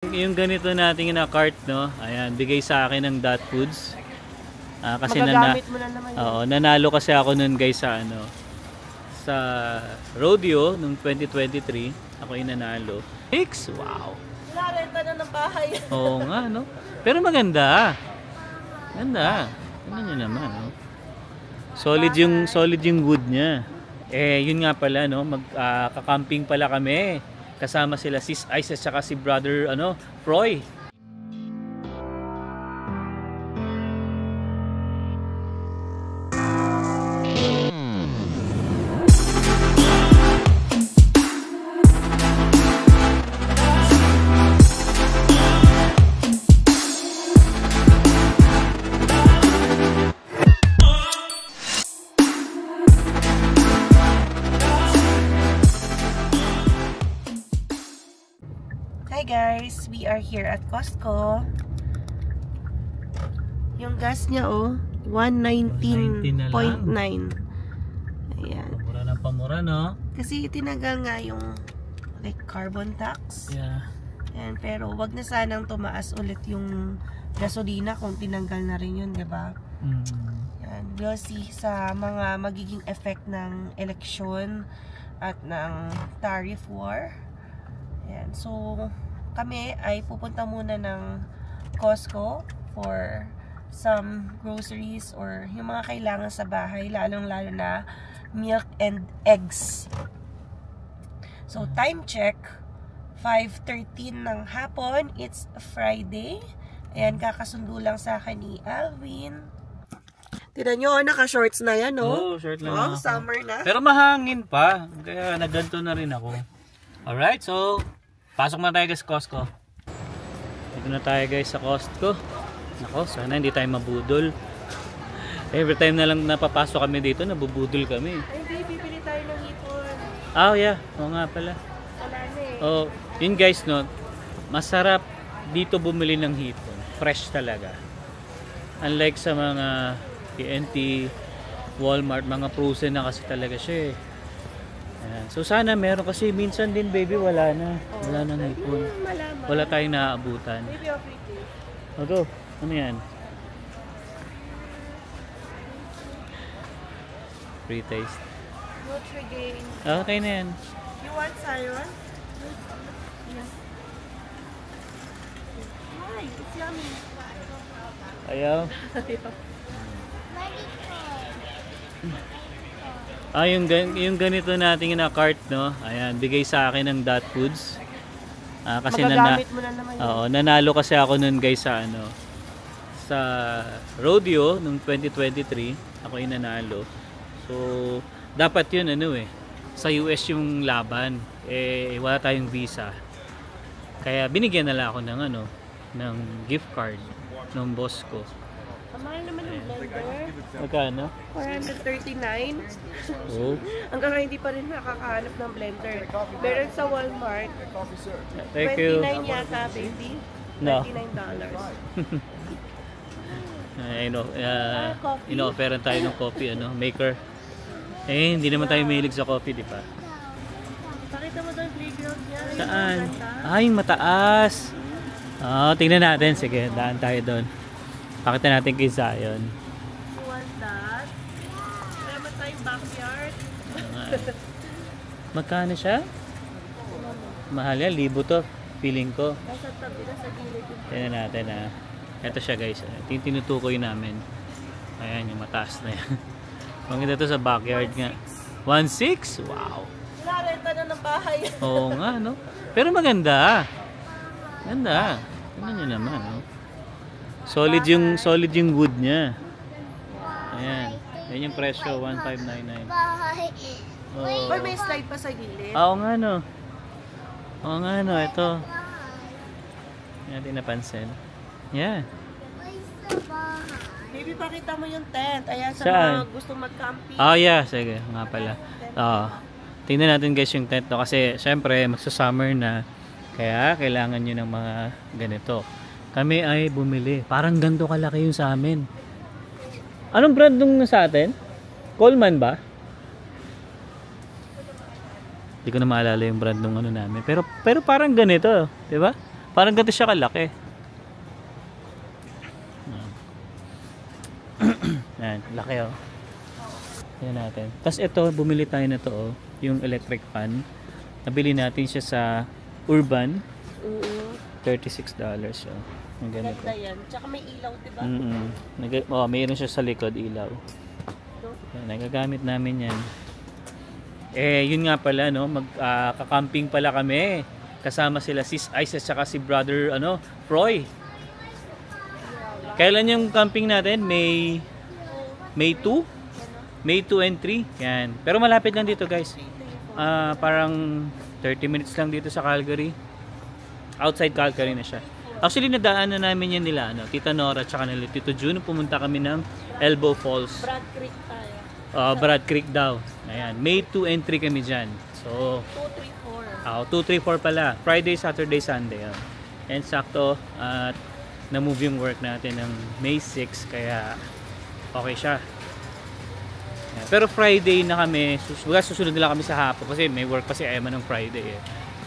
Yung ganito nating na cart, no? Ayan, bigay sa akin ng Dot Foods. Kasi magagamit mo na naman yun. Oo, nanalo kasi ako nun guys sa ano, sa rodeo nung 2023. Ako yung nanalo. Wow. Wala, renta na ng bahay. Oo nga, no? Pero maganda. Ganda. Ano nyo naman, no? Solid yung wood niya. Yun nga pala, no? Kakamping pala kami. Kasama sila Sis Ice at saka si Brother Froy. Hi guys, we are here at Costco. Yung gas niya 119.9. Ayan. Pamura ng pamura, no? Kasi tinagal nga yung like carbon tax. Yeah. Ayan, pero wag na sanang tumaas ulit yung gasolina kung tinanggal na rin yun, 'di ba? Ayan, we'll see sa mga magiging effect ng eleksyon at ng tariff war. Ayan, so kami ay pupunta muna ng Costco for some groceries or yung mga kailangan sa bahay, lalong-lalo na milk and eggs. So time check, 5:13 ng hapon. It's Friday. Ayan, kakasundo lang sa akin ni Alvin. Tignan nyo, naka-shorts na yan, no? Oo, short lang ako. Summer na. Pero mahangin pa. Kaya naganto na rin ako. Alright, so pasok na tayo guys sa Costco. Dito na tayo guys sa Costco. Nako, sana hindi tayo mabudol. Every time na lang napapasok kami dito, nabubudol kami. Ay, hindi, bibili tayo ng hipon. Yeah. Oo nga pala. Wala na eh. Oh, yun guys, no. Masarap dito bumili ng hipon. Fresh talaga. Unlike sa mga TNT, Walmart, mga frozen na kasi talaga siya eh. Ayan. So sana meron kasi minsan din baby wala na. Wala nang hipon. Wala tayong naaabutan. Maybe I'll free taste. Oto, ano yan? Free taste. Nutrigain. Okay na yan. You want siren? Yeah. Hi, it's yummy. Ayaw. Yung ganito nating na cart, no? Ayan, bigay sa akin ng Dot Foods. Kasi magagamit mo na naman yun. Oo, nanalo kasi ako nun guys sa sa rodeo nung 2023. Ako yung nanalo. So, dapat yun sa US yung laban. Wala tayong visa. Kaya binigyan na lang ako ng gift card ng boss ko. Mahal naman yung blender. Magkano? 439. Oh. Hanggang ngayon hindi pa rin nakakahanap ng blender. Meron sa Walmart. Thank you. $29 yata, baby. No. $29. Ino-offeran tayo ng coffee, maker. Hindi naman tayo mahilig sa coffee, di ba? Pakita mo doon playground niya. Saan? Yung mataas. Tingnan natin. Sige, daan tayo doon. Pakita natin kay Zion. You want that? Meron tayong backyard. Magkano siya? Mahal yan, 1,000 to. Feeling ko. Nasa tabi na sa gilid. Tingnan natin Ito siya guys. Tinutukoy namin. Ayan, yung mataas na yan. Maganda to sa backyard nga. 1,600? Wow. Wala, renta na ng bahay. Oo nga, no? Pero maganda. Ganda. Tingnan nyo naman, no? Solid yung wood niya. Ayan. Yan yung presyo, 1,599. Or may slide pa sa gilid. Oo nga, no? Ito. Yan natin napansin. Yeah. Maybe pakita mo yung tent. Ayan, sa Saan? mga gustong mag-camping. Yeah. Sige, nga pala. Tingnan natin guys yung tent, no? Kasi, syempre, magsa-summer na. Kaya, kailangan nyo ng mga ganito. Kami ay bumili. Parang ganito kalaki yung sa amin. Anong brand nung sa atin? Coleman ba? Hindi ko na maalala yung brand nung namin. Pero parang ganito, 'di ba? Parang ganito siya kalaki. Yan, laki oh. Yan natin. Tapos ito, bumili tayo na to oh, yung electric fan. Nabili natin siya sa Urban. $36 oh. Ang ganito. Ganda yan. Tsaka may ilaw, diba? Oh, mayroon siya sa likod, ilaw. Yan, nagagamit namin yan. Eh, yun nga pala, no? Kakamping pala kami. Kasama sila Sis Ice at saka si Brother, Froy. Kailan yung camping natin? May 2? May 2 and 3. Yan. Pero malapit lang dito, guys. Parang 30 minutes lang dito sa Calgary. Outside Calgary na siya. Actually, nadaanan namin yan nila, Tita Nora at saka nila Tito June. Pumunta kami ng Elbow Falls. Brad Creek tayo. Brad Creek daw. Ayan. May 2 and 3 kami dyan. So, 2, 3, 4 pala. Friday, Saturday, Sunday. And sakto, at na-move yung work natin ng May 6. Kaya, okay siya. Ayan. Pero Friday na kami. Susunod nila kami sa hapon. Kasi may work pa si Emma ng Friday.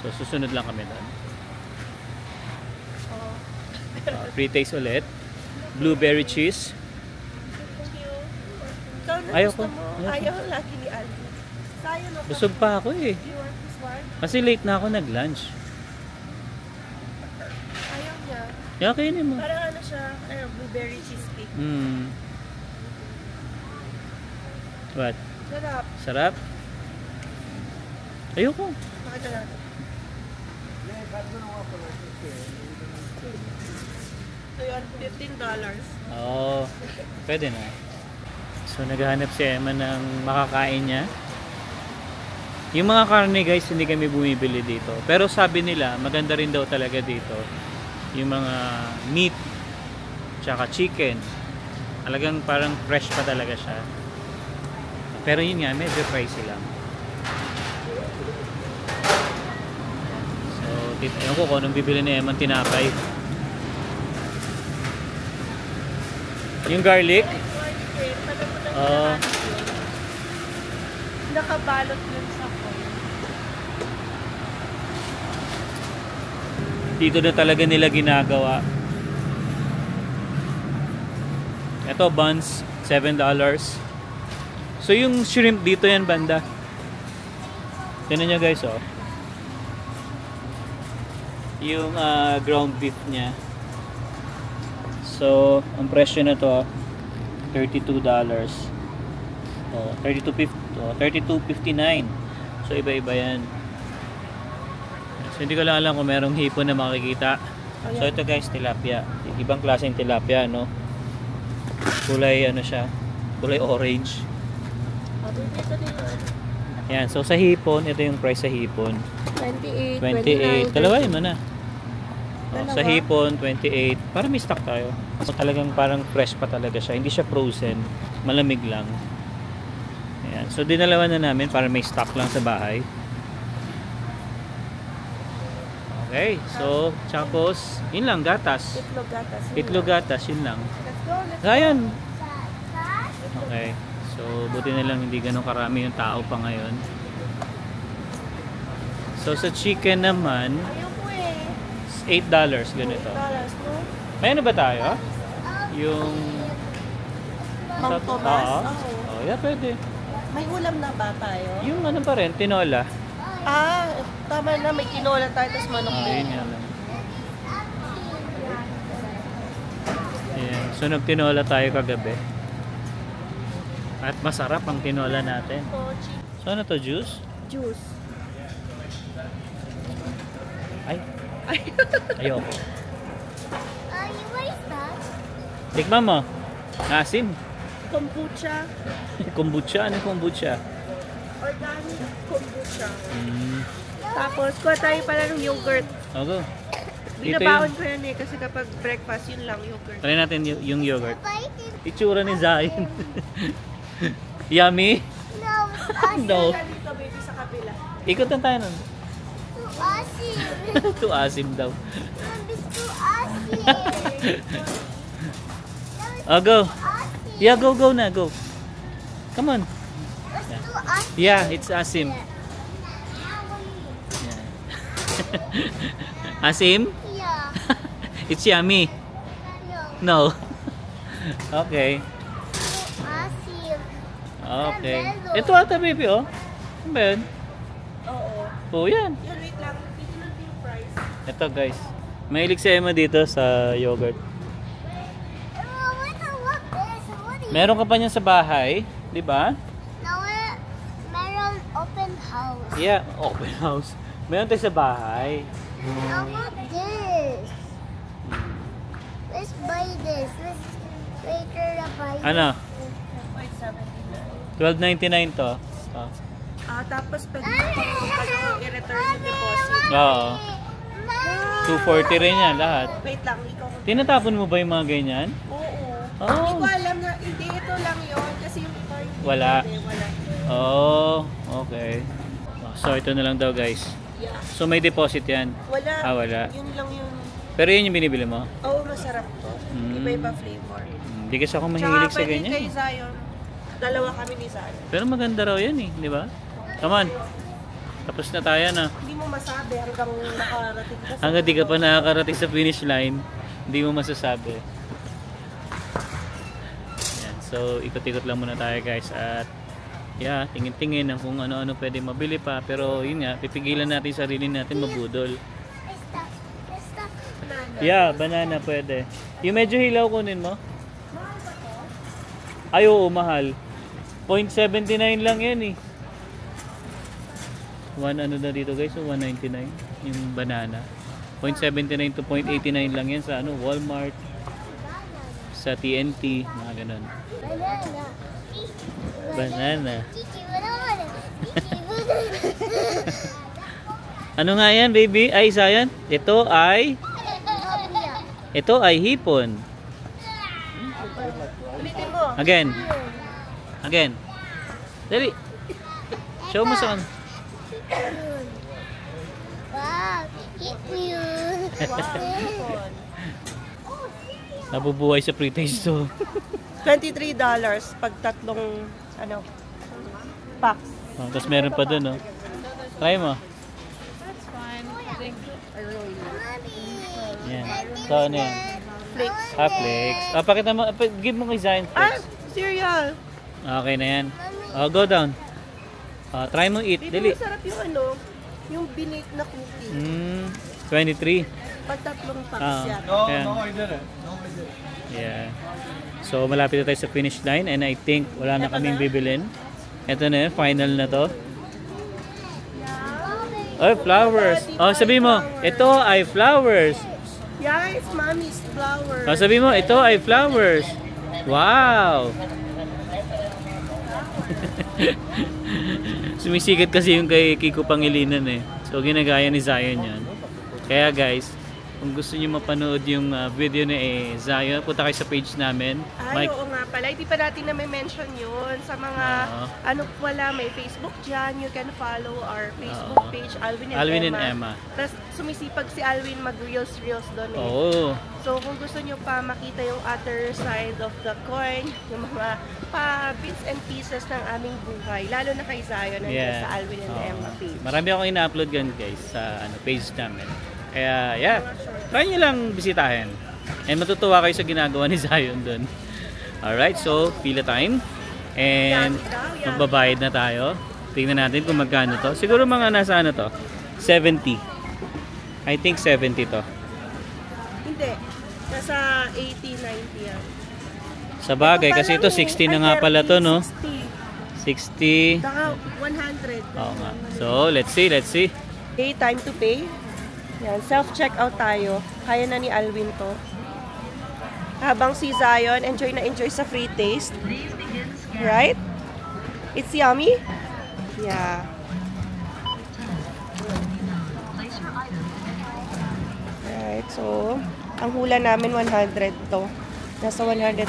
So, susunod lang kami doon. Free taste ulit. Blueberry cheese. Ikaw na Ayoko. gusto mo. Ayaw lagi ni Alvin. Sayang ako. Busog pa ako eh. You want this one? Kasi late na ako nag-lunch. Ayaw niya. Kaya kainin mo. Parang ano siya, blueberry cheesecake. What? Sarap. Sarap? Ayoko. Pakita natin. So yun, $15. Oo. Pwede na. So naghahanap si Emma ng makakain niya. Yung mga karne guys, hindi kami bumibili dito. Pero sabi nila, maganda rin daw talaga dito. Yung mga meat, tsaka chicken. Talagang parang fresh pa talaga siya. Pero yun nga, medyo pricey lang. So, ewan ko kung anong bibili ni Emma tinapay. Yung garlic? Nakabalot yun sa foil. Dito na talaga nila ginagawa. Ito, buns, $7. So, yung shrimp dito yan, banda. Tignan nyo guys, oh. Yung ground beef niya. So, ang presyo na to, $32. Oh, $32.59. So, iba-iba yan. So, hindi ko lang alam kung merong hipon na makikita. So, ito guys, tilapia. Ibang klaseng tilapia, no? Kulay, siya? Kulay orange. Yan. So, sa hipon, ito yung price sa hipon. 28. Dalawain mo na. Oh, sa hipon, 28. Para may stock tayo. So, talagang parang fresh pa talaga siya. Hindi siya frozen. Malamig lang. Ayan. So, dinalawan na namin para may stock lang sa bahay. Okay. So, tapos, yun lang, gatas. Itlog gatas, yun lang. Let's go. Ayan. Okay. So, buti na lang hindi ganun karami yung tao pa ngayon. So, sa chicken naman, $8 ganito. $8, no? May ano ba tayo? Yung Mang Tomas? Oh, yeah, pwede. May ulam na ba tayo? Yung ano pa rin, tinola. Tama na. May tinola tayo, tapos manok din. Yun nga lang. Ayan. So, nagtinola tayo kagabi. At masarap ang tinola natin. So, ano to? Juice? Juice. Ay. Ayoko. What is that? Tikman mo. Asim. Kombucha. Kombucha. Anong kombucha? Organic kombucha. Tapos, kuha tayo pala ng yogurt. Ogo. Binabaon ko yan kasi kapag breakfast, yun lang yogurt. Try natin yung yogurt. Itsura ni Zayn. Yummy? No, it's No. Dito, baby, sa kabila. Ikot na tayo nun. too asin. Too asim daw. It's too asin. Oh, go. Asin. Yeah, go na, go. Come on. It's too asin. Yeah, it's asim. Yeah. Asim? Yeah. It's yummy. No. No. Okay. Too asin. Okay. Melon. Ito ata, baby, oh. Ano ba yun? Oo. Oh, yan. Yun, wait lang. Dito lang yung price. Ito, guys. Mahilig si Emma dito sa yogurt. Oh, what this? What is Meron ka pa niyan sa bahay, di ba? Now meron open house. Yeah, open house. Meron tayo sa bahay. I want this. Let's buy this. Let's later buy this. Ano? Wait, 79. $12.99 to. Oh. Tapos pwede mo i-return yung deposit. Oo. 240 rin yan lahat. Wait lang, ikaw. Tinatapon mo ba yung mga ganyan? Oo. Oh. Hindi ko alam na, hindi ito lang yun. Kasi yung iba yung Wala. wala. Oh, okay. So, ito na lang daw, guys. Yeah. So, may deposit yan. Wala. Wala. Yun lang yun. Pero yun yung binibili mo? Oo, masarap to. Mm. Iba-iba flavor. Hindi kasi ako mahilig sa pwede ganyan. kay Zion. Dalawa kami ni Zion. Pero maganda raw yan eh, di ba? Come on. Tapos na tayo na. Hindi mo masabi hanggang nakarating ka sa... Hanggang di ka pa nakakarating sa finish line, hindi mo masasabi. Yan. So, ikot-ikot lang muna tayo, guys. At, yeah, tingin-tingin ng kung ano-ano pwede mabili pa. Pero, yun nga, pipigilan natin sarili natin mabudol. Yeah, banana pwede. Yung medyo hilaw kunin mo? Ay, oo, mahal. 0.79 lang yan eh. Ano na dito, guys? So, 199 yung banana. 0.79 to 0.89 lang yan sa ano, Walmart, sa TNT, mga ganun. Banana. Banana. Kiki, banana. Ano nga yan, baby? Ay, isa yan? Ito ay hipon. Ulitin mo. Again. Dali. Show mo sa Wow, hit me. nabubuhay sa pre-taste to. $23 pag tatlong packs. Oh, tapos meron pa dun, oh. Try mo. Yan. So, ano yan? Flakes. Flakes. Pakita mo. Give mo kay Zion flakes. Cereal. Okay na yan. Go down. Try mo eat. Baby, Dali. masarap yung binake na cookie. 23. Pag tatlong packs yan. I didn't. Yeah. So, malapit na tayo sa finish line and I think wala na kaming bibilin. Ito na yun. Final na to. Oh, flowers. Oh, sabi mo, ito ay flowers. Yeah, it's mommy's flowers. Oh, sabi mo, ito ay flowers. Wow. Sumisikat kasi yung kay Kiko Pangilinan eh. So, ginagaya ni Zion yan. Kaya guys, kung gusto niyo mapanood yung video ni Zion, punta kayo sa page namin. Ay, oo nga pala. Hindi pa natin na may mention yun. Sa mga, wala, may Facebook dyan. You can follow our Facebook page, Alvin and Emma. Tapos sumisipag si Alvin mag-reels doon eh. Oo. So, kung gusto nyo pa makita yung other side of the coin, yung mga bits and pieces ng aming buhay, lalo na kay Zion, sa Alvin and Emma page. Marami akong ina-upload gan guys sa page namin. Kaya, yeah, try nyo lang bisitahin. And matutuwa kayo sa ginagawa ni Zion dun. Alright, so, pila time. And, magbabayad na tayo. Tingnan natin kung magkano to. Siguro mga nasa ano to? 70. I think 70 to. Hindi. Nasa 80, 90 yan. Sa bagay, kasi ito 60 na nga pala to, no? 60. Saka 100. Oo nga. So, let's see. Okay, time to pay. Yan, self-checkout tayo. Kaya na ni Alvin to. Habang si Zion, enjoy sa free taste. Right? It's yummy? Yeah. Right, so, ang hula namin 100 to. Nasa $100.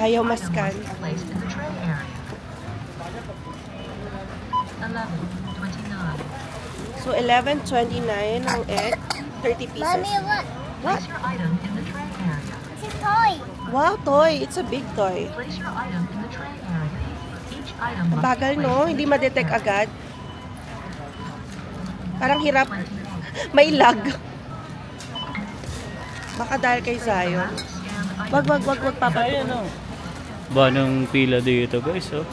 Ayaw maskan. So, $11.29 ang egg. 30 pieces. Mommy, what? What? It's a toy. Wow, toy. It's a big toy. Bagal, no? Hindi ma-detect agad. Parang hirap. May lag. Baka dahil kay Zion. Wag papatok. Ayun, ba nung pila dito guys, oh.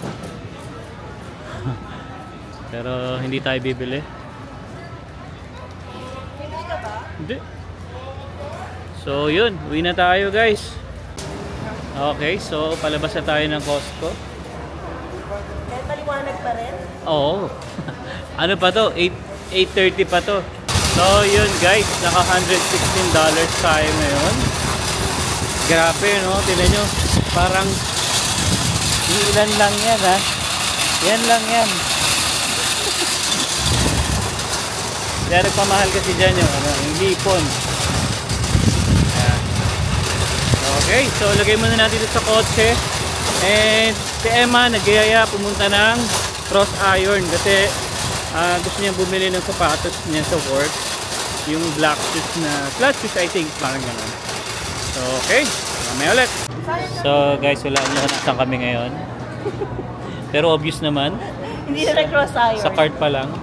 Pero hindi tayo bibili. Hindi. So yun, uwi na tayo guys. Okay, so palabas na tayo ng Costco. Kahit maliwanag pa rin? Oo. Ano pa to? 8:30 pa to. So yun guys, naka $116 tayo ngayon. Grabe, no? Tignan nyo, parang ilan lang yan, ha? Yan lang yan. Kaya nagpamahal kasi dyan yung, yung lipon. Ayan. Okay, so lagay muna natin ito sa kotse. And si Emma nagyayaya pumunta ng Cross Iron kasi gusto niya bumili ng sapatos niya sa work. Yung black shoes na, flat shoes I think, parang gano'n. So okay, mamaya ulit. So guys, wala na saan kami ngayon. Pero obvious naman. Hindi na Cross Iron. Sa cart pa lang.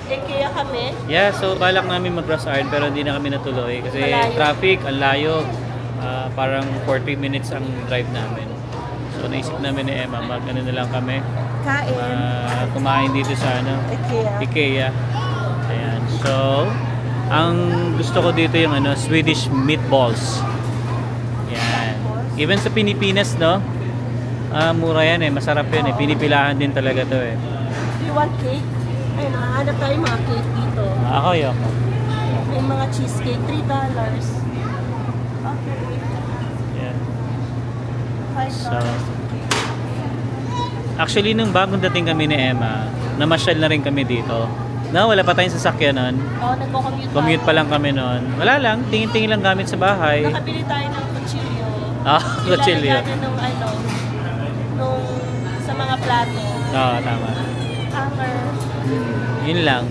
Kaya kami. Yeah, so balak namin mag-Cross Iron pero hindi na kami natuloy kasi Malayo. traffic, ang layo. Parang 40 minutes ang drive namin. So naisip namin ni Emma, mag-ano na lang kami. Kain. Kumain dito sa IKEA. Ayan. So, ang gusto ko dito yung Swedish meatballs. Yan. Even sa Pilipinas, no? Mura yan eh, masarap yan eh. Pinipilahan din talaga to eh. Do you want cake? Ay, nakahanap tayo mga cake dito. Ako yun. May mga cheesecake, $3. Okay. Yeah. $5. So, actually, nung bagong dating kami ni Emma, namasyal na rin kami dito. Wala pa tayong sasakyan nun. Oo, nagko-commute Commute pa lang kami nun. Wala lang, tingin-tingin lang gamit sa bahay. Nakabili tayo ng kutsilyo. Kutsilyo. Nung sa mga plato. Oo, tama. Hanger. Yun lang.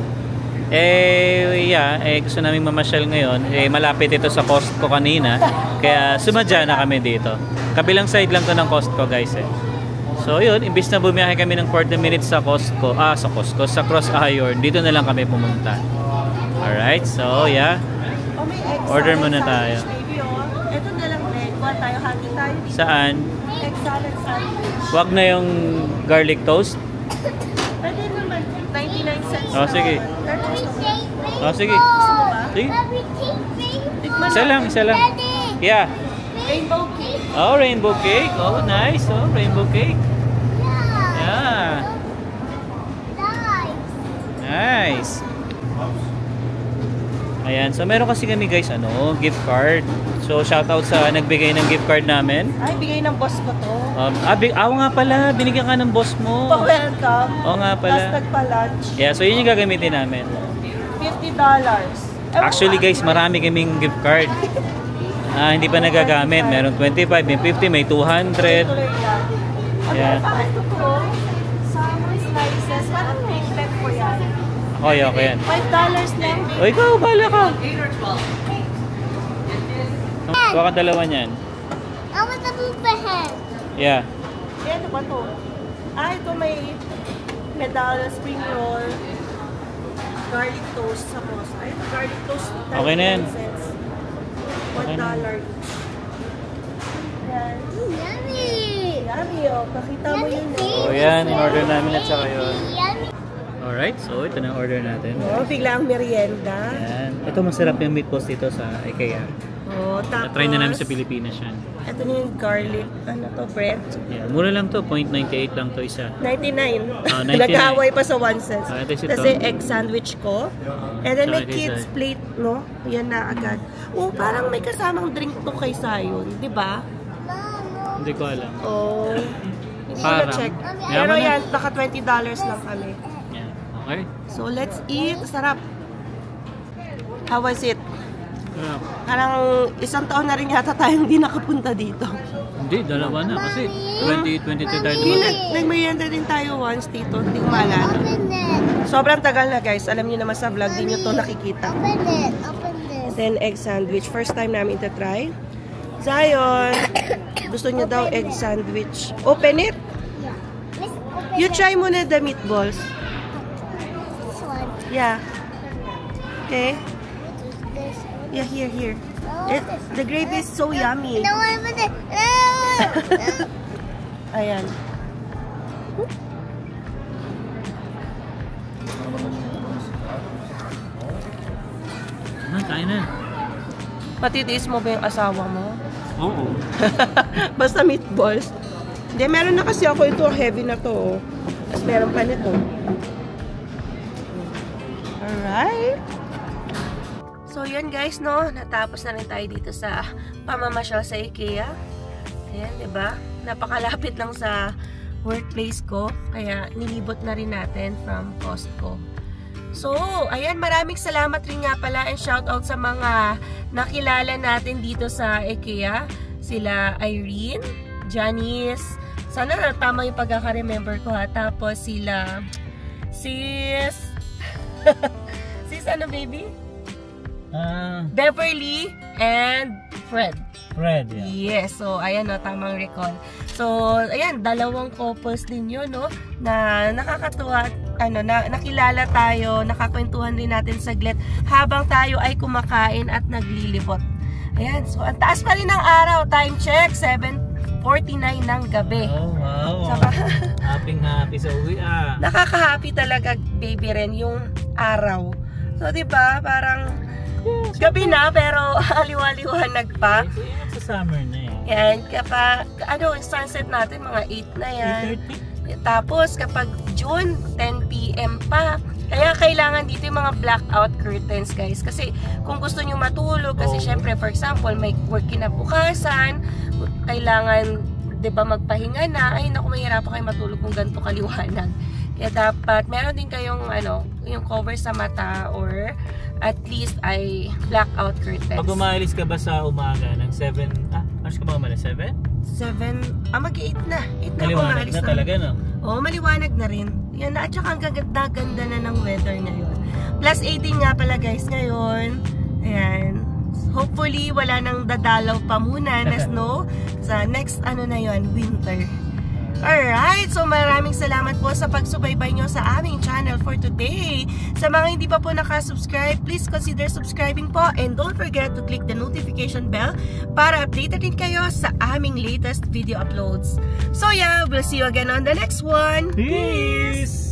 Gusto namin mamasyal ngayon. Malapit ito sa Costco kanina. Kaya sumadya na kami dito. Kabilang side lang to ng Costco guys eh. So yun, imbis na bumiyahe kami ng 40 minutes sa sa Cross Iron, dito na lang kami pumunta. Alright, so yeah. Oh, may egg Order salad muna tayo. sandwich, baby, oh. Ito na lang rin. Kuha tayo, hati tayo dito. Saan? Egg salad sandwich. Wag na yung garlic toast. Pwede naman. 99 cents. Oh, sige. Oh, sige. Sige. Tikman Isa lang. Yeah. Rainbow cake. Oh, rainbow cake. Oh, nice. Oh, rainbow cake. Yeah. Nice. Ayan. So, meron kasi kami guys, gift card. So, shoutout sa nagbigay ng gift card namin. Ay, bigay ng boss ko to. Nga pala. Binigyan ka ng boss mo. Pa-welcome. Oo nga pala. Tapos nagpa-lunch. Yeah, so yun yung gagamitin namin. $50. Actually guys, marami kaming gift card. Hindi pa nagagamit. Meron 25, may 50, may 200. Yeah. Summer slices. Parang piglet ko yan. Okay yan. $5 lang. O ikaw, bala ka. Kuha ka dalawa niyan. I want to move the head. Yeah. Ano ba to? Ito may medallion, spring roll, garlic toast sa boss. Ito garlic toast. Okay na yan. $1 Okay na. each. Yan. Yummy. Yummy, oh. Pakita mo yun. So yan, in-order namin at saka yun. Yummy. Alright, so ito na order natin. Oh, bigla ang merienda. Yan. Ito masarap yung meatballs dito sa IKEA. Oh, tapos Na-try na namin sa Pilipinas yan. ito na yung garlic, bread. Yeah, mura lang to, 0.98 lang to isa. 99. 99. Nag-away pa sa 1 cent. Ito si Kasi Tom. egg sandwich ko. And then may Tsaka kay kids Zay. plate, no? Yan na agad. Oh, parang may kasamang drink to kay Zion, di ba? Hindi ko alam. Oh. Hindi ko Parang. na-check. Yaman Pero na. yan, naka $20 lang kami. Yeah. Okay. So, let's eat. Sarap. How was it? Yeah. Parang isang taon na rin yata tayong hindi nakapunta dito. Hindi, dalawa na kasi 2022 tayo Hindi, naman. nagmerienda din tayo once dito. Hindi ko maalala. Open it. Sobrang tagal na guys. Alam niyo naman sa vlog, din nyo to nakikita. Open it. Open this. Then egg sandwich. First time namin ito try. Zion, gusto niyo daw egg sandwich. Open it. Yeah. Miss, open You it. try muna the meatballs. Yeah. Okay. This. Yeah, here. The gravy is so yummy. No, I want it. Ayan. Kain na. Patitiis mo ba yung asawa mo? Oo. Basta meatballs. Hindi, meron na kasi ako ito. Heavy na to. Tapos meron pa nito. Alright. So, yun guys, no? Natapos na rin tayo dito sa pamamasyal sa IKEA. Ayan, diba? Napakalapit lang sa workplace ko. Kaya, nilibot na rin natin from Costco. So, ayan, maraming salamat rin nga pala and shoutout sa mga nakilala natin dito sa IKEA. Sila Irene, Janice, sana tama yung pagkaka-remember ko ha. Tapos sila, sis ano baby? Beverly and Fred. Fred, yeah. Yes, so ayan no, tamang recall. So, ayan, dalawang couples din yun, no, na nakakatuwa, nakilala tayo, nakakwentuhan rin natin saglit habang tayo ay kumakain at naglilibot. Ayan, so ang taas pa rin ng araw, time check, 7:49 ng gabi. Oh, wow. Happy sa uwi Nakaka-happy talaga, baby rin, yung araw. So, diba, parang gabi na, pero aliwa-liwanag pa. Sa summer na eh. Yan, kapag, sunset natin, mga 8 na yan. 8:30? Tapos, kapag June, 10 PM pa. Kaya kailangan dito yung mga blackout curtains, guys. Kasi, kung gusto nyo matulog, kasi syempre, for example, may work kinabukasan, kailangan, diba, magpahinga na, ay, naku, mahirapan kayo matulog kung ganito kaliwanag. Kaya dapat, meron din kayong, yung cover sa mata, or at least ay blackout curtains. Pag umalis ka ba sa umaga ng 7, alas ka ba umalis? 7? 7, mag-8 na. 8 na Maliwanag na talaga, no? Oo, maliwanag na rin. Yan na, at saka ang ganda na ng weather ngayon. Plus 18 nga pala guys ngayon. Ayan. Hopefully, wala nang dadalaw pa muna na snow. Sa next, na yun, winter. Alright, so maraming salamat po sa pagsubaybay nyo sa aming channel for today. Sa mga hindi pa po nakasubscribe, please consider subscribing po and don't forget to click the notification bell para updated din kayo sa aming latest video uploads. So yeah, we'll see you again on the next one. Peace!